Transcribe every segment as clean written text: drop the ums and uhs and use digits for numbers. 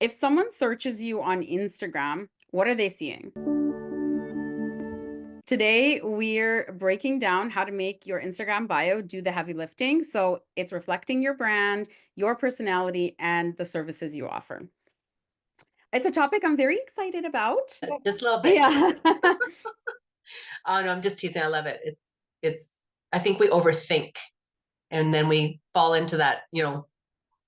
If someone searches you on Instagram, what are they seeing? Today, we're breaking down how to make your Instagram bio do the heavy lifting so it's reflecting your brand, your personality, and the services you offer. It's a topic I'm very excited about. Just a little bit. Yeah. Oh no, I'm just teasing. I love it. It's I think we overthink and then we fall into that,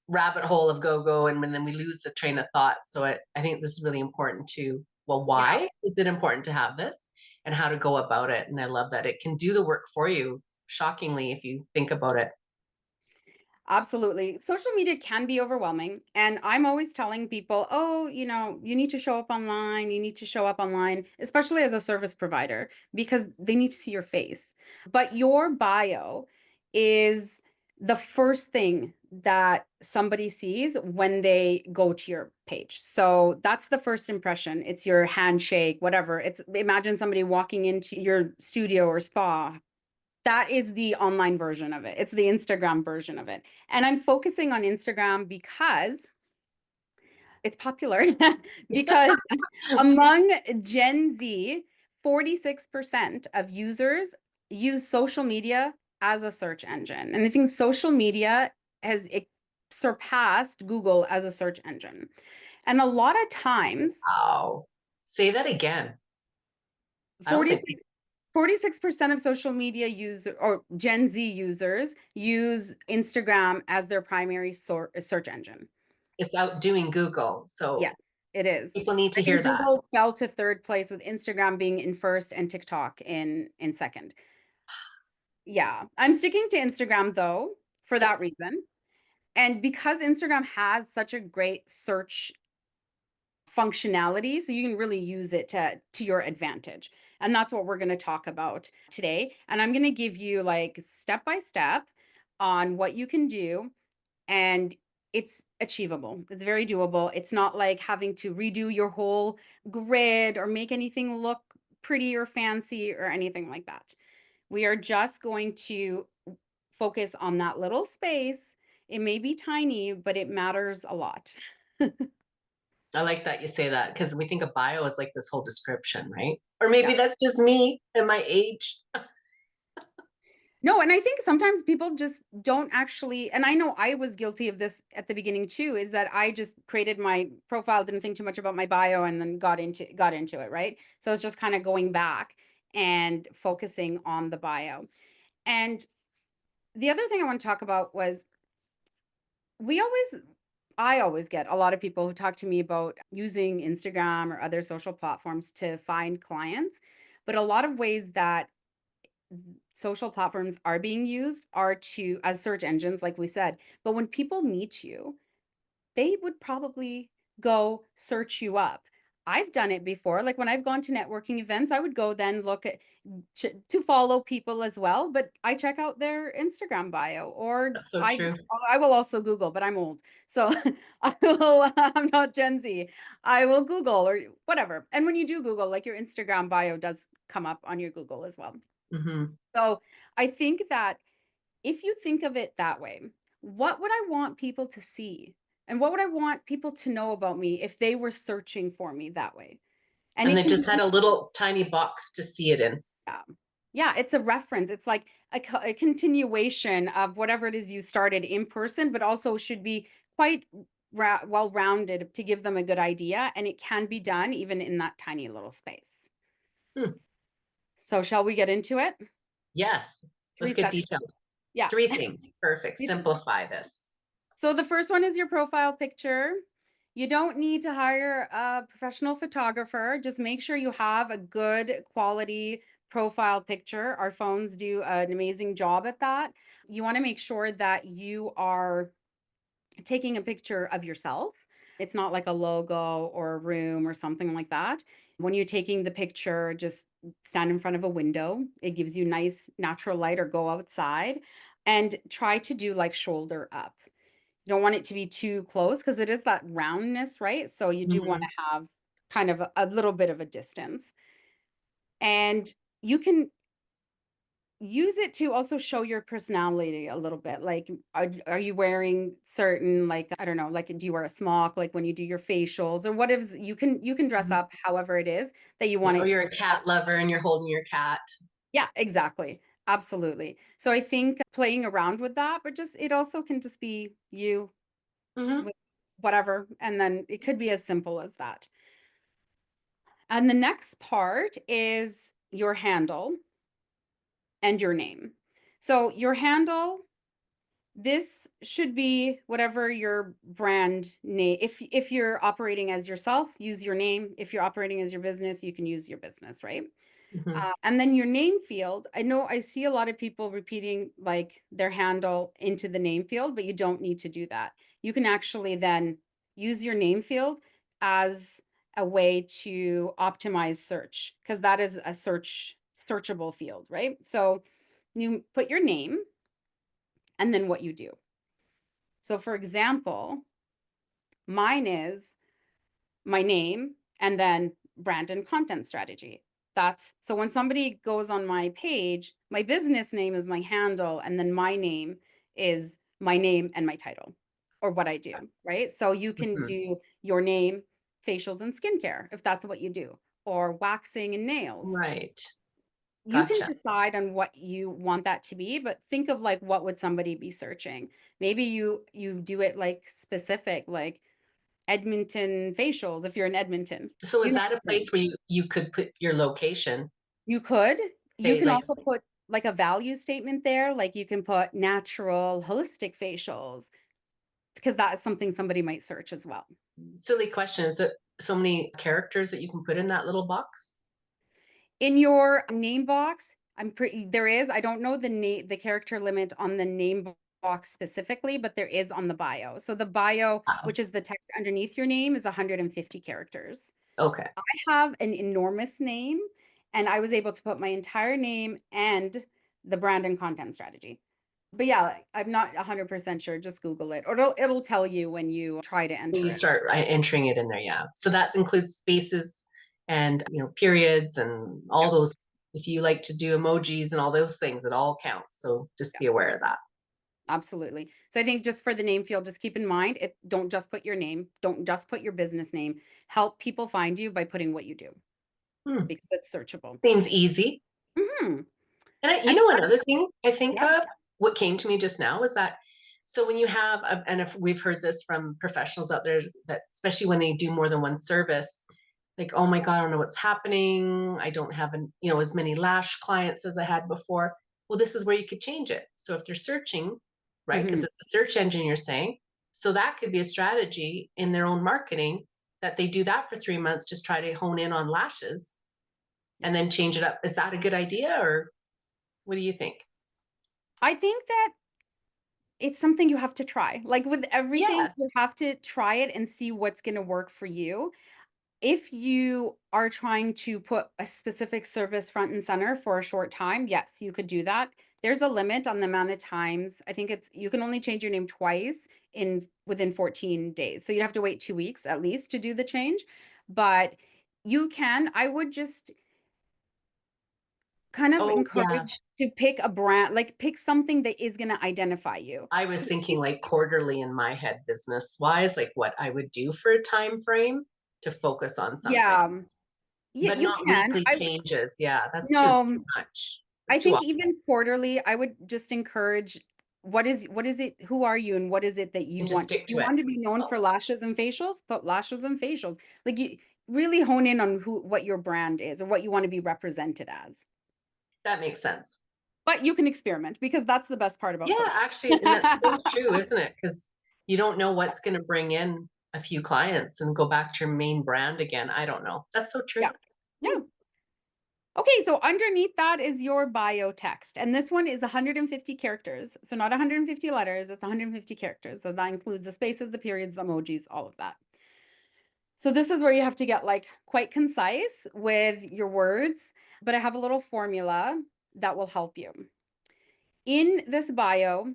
rabbit hole of go and then we lose the train of thought. So I think this is really important to, well, Yeah. why is it important to have this and how to go about it? And I love that it can do the work for you, shockingly, if you think about it. Absolutely. Social media can be overwhelming. And I'm always telling people, oh, you need to show up online. You need to show up online, especially as a service provider, because they need to see your face. But your bio is the first thing that somebody sees when they go to your page. So that's the first impression. It's your handshake, whatever. It's imagine somebody walking into your studio or spa. That is the online version of it. It's the Instagram version of it. And I'm focusing on Instagram because it's popular because among Gen Z, 46% of users use social media as a search engine. And I think social media has surpassed Google as a search engine. And a lot of times, Wow. Say that again. I don't think 46 46% of social media user or Gen Z users use Instagram as their primary search engine. it's outdoing Google. Yes, So it is. people need I to hear think that. Google fell to third place with Instagram being in first and TikTok in second. Yeah, I'm sticking to Instagram though for Yep. that reason. And because Instagram has such a great search functionality, so you can really use it to your advantage. And that's what we're going to talk about today. And I'm going to give you like step by step on what you can do, and it's achievable. It's very doable. It's not like having to redo your whole grid or make anything look pretty or fancy or anything like that. We are just going to focus on that little space. It may be tiny, but it matters a lot. I like that you say that because we think of bio as like this whole description, right? Or Yeah. maybe that's just me and my age. No, and I think sometimes people just don't actually, and I know I was guilty of this at the beginning too, is that I just created my profile, didn't think too much about my bio, and then got into it, right? So it's just kind of going back and focusing on the bio. And the other thing I want to talk about was we always I always get a lot of people who talk to me about using Instagram or other social platforms to find clients, but a lot of ways that social platforms are being used are to as search engines like we said, but when people meet you, they would probably go search you up. I've done it before. Like when I've gone to networking events, I would go then look at to follow people as well, but I check out their Instagram bio or That's so I true. I will also Google, but I'm old. So I will I'm not Gen Z. I will Google or whatever. And when you do Google, like your Instagram bio does come up on your Google as well. Hmm. So I think that if you think of it that way, what would I want people to see? And what would I want people to know about me if they were searching for me that way? And And it they can just be, had a little tiny box to see it in. yeah, yeah, it's a reference. It's like a continuation of whatever it is you started in person, but also should be quite well rounded to give them a good idea. And it can be done even in that tiny little space. Hmm. So, shall we get into it? Yes. Let's Three get sections. detailed. Yeah. Three things. Perfect. Simplify this. So the first one is your profile picture. You don't need to hire a professional photographer. Just make sure you have a good quality profile picture. Our phones do an amazing job at that. You want to make sure that you are taking a picture of yourself. It's not like a logo or a room or something like that. When you're taking the picture, just stand in front of a window. It gives you nice natural light or go outside and try to do like shoulder up. You don't want it to be too close because it is that roundness, right? So you do want Hmm. to have kind of a little bit of a distance. And you can use it to also show your personality a little bit. Like, are you wearing certain, like, I don't know, like, do you wear a smock like when you do your facials, or what is you can dress Mhm. up however it is that you Yeah, want or it to you're a reflect. cat lover and you're holding your cat. Yeah, exactly. Absolutely. So I think playing around with that, but just it also can just be you Mhm. with whatever, and then it could be as simple as that. And the next part is your handle and your name. So your handle, this should be whatever your brand name. If you're operating as yourself, use your name. If you're operating as your business, you can use your business, right? Mhm. And then your name field, I know I see a lot of people repeating like their handle into the name field, but you don't need to do that. You can actually then use your name field as a way to optimize search, because that is a searchable field, right? So you put your name and then what you do. So for example, mine is my name and then brand and content strategy. That's so when somebody goes on my page, my business name is my handle, and then my name is my name and my title or what I do, right? So you can Mhm. do your name, facials and skincare if that's what you do, or waxing and nails. Right. You can Gotcha. decide on what you want that to be, but think of like what would somebody be searching? Maybe you do it like specific, like Edmonton facials if you're in Edmonton. So You is know that a what I'm place saying? where you could put your location? You could. You Say can like also put like a value statement there, like you can put natural holistic facials because that is something somebody might search as well. silly question, is it so many characters that you can put in that little box? In your name box, I'm pretty there is, I don't know the character limit on the box specifically, but there is on the bio. So the bio, Wow. which is the text underneath your name, is 150 characters. Okay. I have an enormous name, and I was able to put my entire name and the brand and content strategy. But yeah, like, I'm not 100% sure, just Google it, or it'll tell you when you try to When enter you it. start entering it in there, yeah. So that includes spaces and periods and all Yeah, those. If you like to do emojis and all those things, it all counts. So just yeah, be aware of that. absolutely. So I think just for the name field, just keep in mind, don't just put your name, don't just put your business name. Help people find you by putting what you do Hmm. because it's searchable. Seems easy. Mhm. And And another thing I think yeah. of, what came to me just now was that, so when you have, and if we've heard this from professionals out there, that especially when they do more than one service, like, oh my God, I don't know what's happening. I don't have as many lash clients as I had before. Well, this is where you could change it. So if they're searching, right, because Mhm. it's a search engine you're saying, so that could be a strategy in their own marketing that they do that for 3 months, just try to hone in on lashes Yeah. and then change it up. Is that a good idea, or what do you think? I think that it's something you have to try. Like with everything, Yes. you have to try it and see what's gonna work for you. If you are trying to put a specific service front and center for a short time, yes, you could do that. There's a limit on the amount of times. I think it's you can only change your name twice in within 14 days. So you have to wait 2 weeks at least to do the change. But I would just kind of Oh, yeah. encourage to pick a brand, like pick something that is gonna identify you. I was So thinking like quarterly in my head, business wise, like what I would do for a time frame to focus on something, yeah, yeah, but you not can. weekly changes. Yeah, that's too No, much. I That's too think often. even quarterly, I would just encourage what is it, who are you and what is it that you And just want? stick You to it. want to be known Oh, for lashes and facials? Put lashes and facials. Like you really hone in on who what your brand is or what you want to be represented as. that makes sense. But you can experiment because that's the best part about Yeah, social. actually, and that's so true, isn't it? Because you don't know what's going to bring in a few clients and go back to your main brand again. I don't know. That's so true. Yeah. Yeah. Okay, so underneath that is your bio text. And this one is 150 characters. So not 150 letters, it's 150 characters. So that includes the spaces, the periods, the emojis, all of that. So this is where you have to get like quite concise with your words, but I have a little formula that will help you. In this bio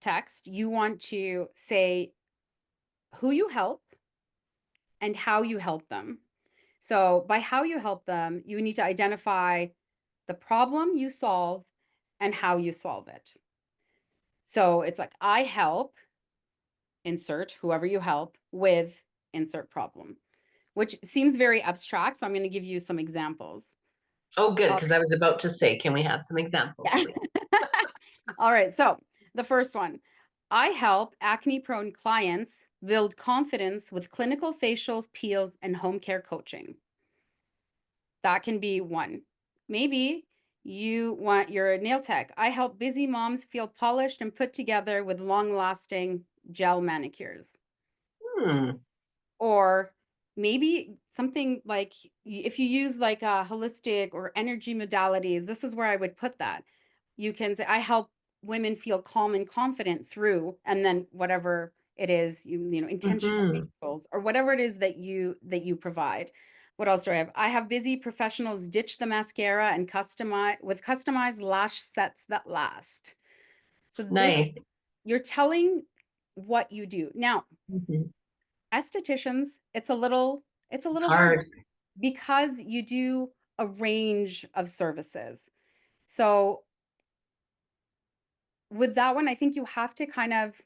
text, you want to say who you help and how you help them. So by how you help them, you need to identify the problem you solve and how you solve it. So it's like, I help insert whoever you help with insert problem, which seems very abstract. So I'm going to give you some examples. Oh, good, All because I was about to say, can we have some examples, right. please? Yeah. All right. So the first one, I help acne prone clients build confidence with clinical facials, peels, and home care coaching. That can be one. Maybe you're a nail tech. I help busy moms feel polished and put together with long lasting gel manicures. Hmm. Or maybe something like if you use like a holistic or energy modalities, this is where I would put that. You can say, I help women feel calm and confident through, and then whatever it is, intentional Mhm. facials or whatever it is that you provide. What else do I have? I have busy professionals ditch the mascara and customized lash sets that last. So this, Nice. you're telling what you do. Now, Mhm. estheticians, it's a little harder Hard. because you do a range of services. So with that one, I think you have to kind of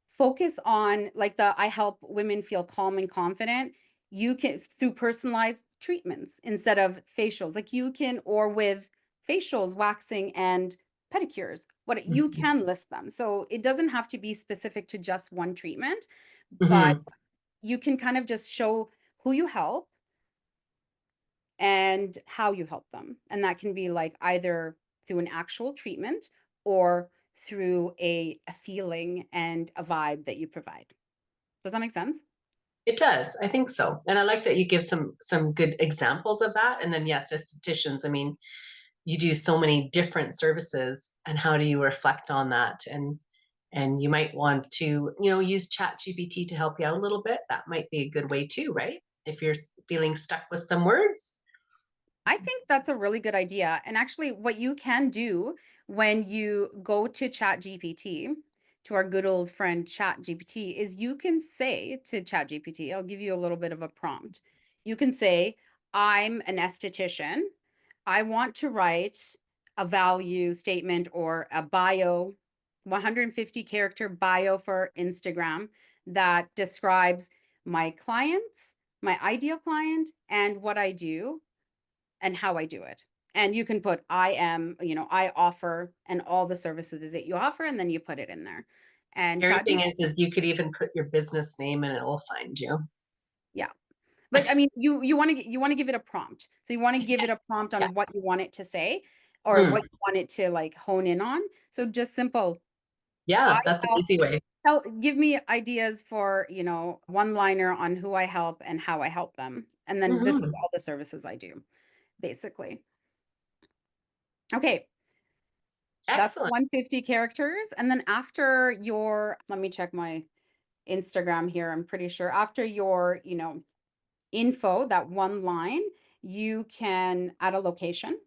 focus on like the I help women feel calm and confident. You can through personalized treatments instead of facials. Like you can or with facials, waxing and pedicures. What you Mhm. can list them. So it doesn't have to be specific to just one treatment, but Mhm. you can kind of just show who you help and how you help them. And that can be like either through an actual treatment or through a feeling and a vibe that you provide. Does that make sense? It does. I think so. And I like that you give some good examples of that. And then yes, estheticians, I mean, you do so many different services and how do you reflect on that? And you might want to, use Chat GPT to help you out a little bit. That might be a good way too, right? If you're feeling stuck with some words. I think that's a really good idea. And actually, what you can do when you go to Chat GPT, to our good old friend Chat GPT, is you can say to Chat GPT, I'll give you a little bit of a prompt. You can say, I'm an esthetician. I want to write a value statement or a bio, 150 character bio for Instagram that describes my clients, my ideal client, and what I do and how I do it. And you can put I am, I offer and all the services that you offer, and then you put it in there. And Scary thing ChatGPT, is you could even put your business name and it will find you. yeah. But I mean, you want to give it a prompt. So you want to give it a prompt Yeah. on what you want it to say or Mm. what you want it to like hone in on. So just simple, I Yeah, that's an help easy way. give me ideas for, one liner on who I help and how I help them. And then this is Mhm. all the services I do, basically. Okay, that's Excellent. 150 characters, and then after your let me check my Instagram here, I'm pretty sure after your, info, that one line, you can add a location.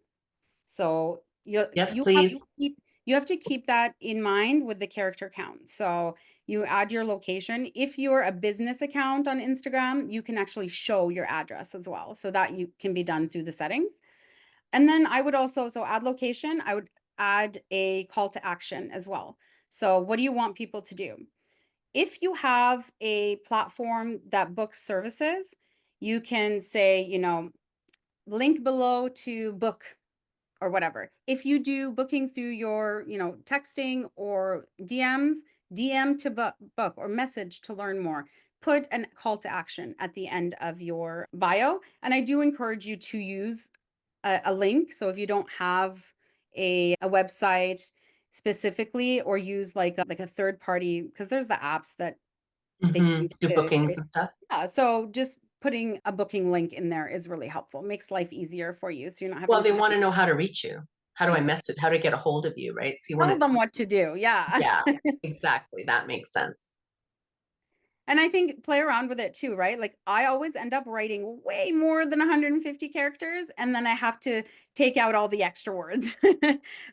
So you Yes, you have to please. keep you have to keep that in mind with the character count. So you add your location. If you're a business account on Instagram, you can actually show your address as well. So that you can be done through the settings. And then I would also so add location, I would add a call to action as well. So what do you want people to do? If you have a platform that books services, you can say, link below to book or whatever. If you do booking through your, texting or DMs, DM to book or message to learn more. Put a call to action at the end of your bio. And I do encourage you to use a link. So if you don't have a website specifically or use like a third party, because there's the apps that they can Mhm. use Do to bookings and stuff. yeah, so just putting a booking link in there is really helpful. Makes life easier for you, so you're not Well, having they to wanna know how to reach you. How do I message how to get a hold of you, right? So you want tell it them to what to do, yeah. yeah, exactly, that makes sense. And I think play around with it too, right? Like I always end up writing way more than 150 characters, and then I have to take out all the extra words.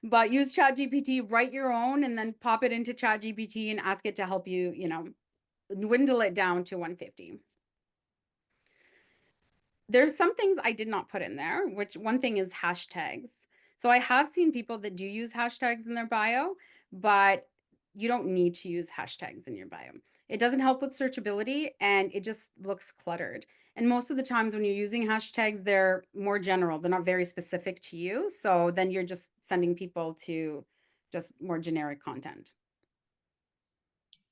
But use ChatGPT, write your own, and then pop it into ChatGPT and ask it to help you, dwindle it down to 150. There's some things I did not put in there, which one thing is hashtags. So I have seen people that do use hashtags in their bio, but you don't need to use hashtags in your bio. It doesn't help with searchability and it just looks cluttered. And most of the times when you're using hashtags, they're more general. They're not very specific to you. So then you're just sending people to just more generic content.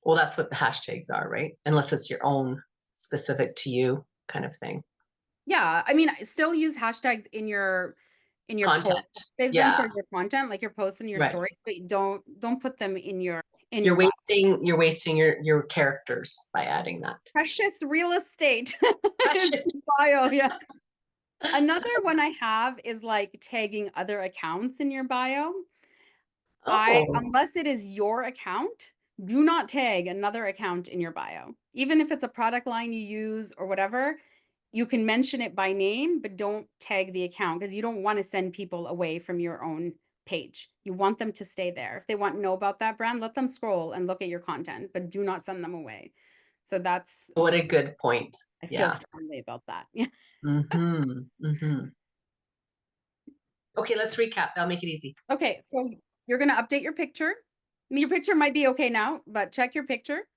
Well, that's what the hashtags are, right? Unless it's your own specific to you kind of thing. Yeah, I mean, I still use hashtags in your post. Content. Save them Yeah, for your content, like your posts and your right. stories, but don't put them in your bio. You're wasting your characters by adding that. Precious real estate is Precious. the bio, yeah. Another one I have is, like, tagging other accounts in your bio. I Oh, unless it is your account, do not tag another account in your bio. Even if it's a product line you use or whatever, you can mention it by name, but don't tag the account because you don't wanna send people away from your own page. You want them to stay there. If they want to know about that brand, let them scroll and look at your content, but do not send them away. So that's what a good point. I feel Yeah. strongly about that. Yeah. Mhm. Mhm. Okay, let's recap. That'll make it easy. Okay, so you're gonna update your picture. Your picture might be okay now, but check your picture.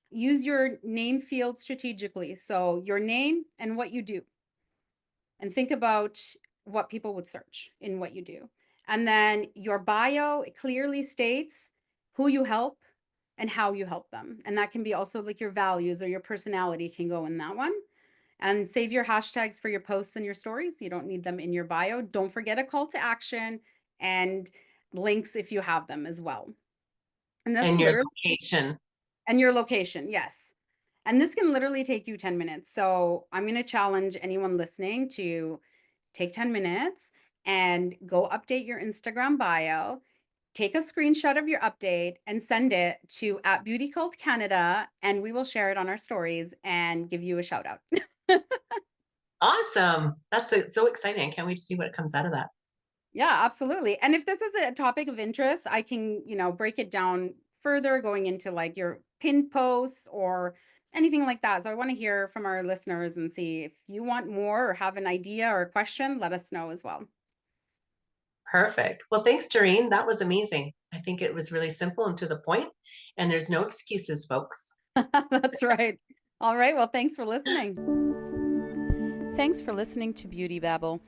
Use your name field strategically. So your name and what you do, and think about what people would search in what you do. And then your bio clearly states who you help and how you help them. And that can be also like your values or your personality can go in that one. And save your hashtags for your posts and your stories. You don't need them in your bio. Don't forget a call to action and links if you have them as well. And this And your literally location. and your location, yes. And this can literally take you 10 minutes. So I'm going to challenge anyone listening to take 10 minutes and go update your Instagram bio. Take a screenshot of your update and send it to at Beauty Cult Canada, and we will share it on our stories and give you a shout out. Awesome. That's so exciting. I can't wait to see what comes out of that. Yeah, absolutely. And if this is a topic of interest, I can, break it down further going into like your pinned posts or anything like that. So I want to hear from our listeners and see if you want more or have an idea or a question, let us know as well. Perfect. Well, thanks, Doreen. That was amazing. I think it was really simple and to the point, and there's no excuses, folks. That's right. All right. Well, thanks for listening. Thanks for listening to Beauty Babble.